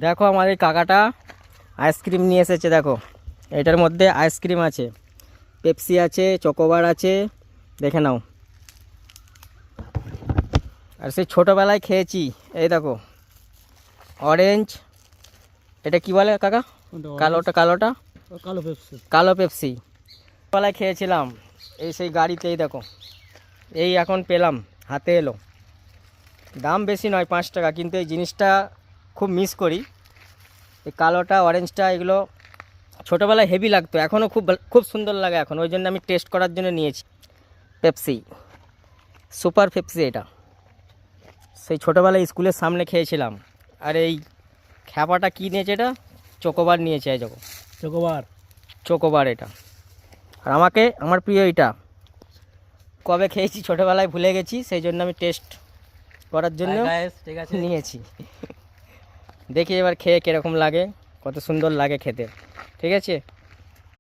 দেখো আমাদের কাকাটা আইসক্রিম নিয়ে এসেছে। দেখো এটার মধ্যে আইসক্রিম আছে, পেপসি আছে, চকোবার আছে, দেখে নাও। আর সেই ছোটোবেলায় খেয়েছি, এই দেখো অরেঞ্জ, এটা কি বলে কাকা? কালোটা কালোটা কালো পেপসি। কালো পেপসি ছোটোবেলায় খেয়েছিলাম। এই সেই গাড়িতেই দেখো, এই এখন পেলাম, হাতে এলো। দাম বেশি নয়, 5 টাকা, কিন্তু এই জিনিসটা খুব মিস করি। এই কালোটা অরেঞ্জটা এগুলো ছোটোবেলায় হেভি লাগতো, এখনও খুব খুব সুন্দর লাগে এখন, ওই জন্য আমি টেস্ট করার জন্য নিয়েছি। পেপসি, সুপার পেপসি এটা সেই ছোটোবেলায় স্কুলের সামনে খেয়েছিলাম। আর এই খ্যাপাটা কী নিয়েছে? এটা চকোবার নিয়েছে। এই দেখো চকোবার, চকোবার এটা। আর আমাকে আমার প্রিয় এটা, কবে খেয়েছি ছোটোবেলায় ভুলে গেছি, সেই জন্য আমি টেস্ট করার জন্য ঠিক আছে নিয়েছি। দেখি এবার খেয়ে কীরকম লাগে, কত সুন্দর লাগে খেতে। ঠিক আছে।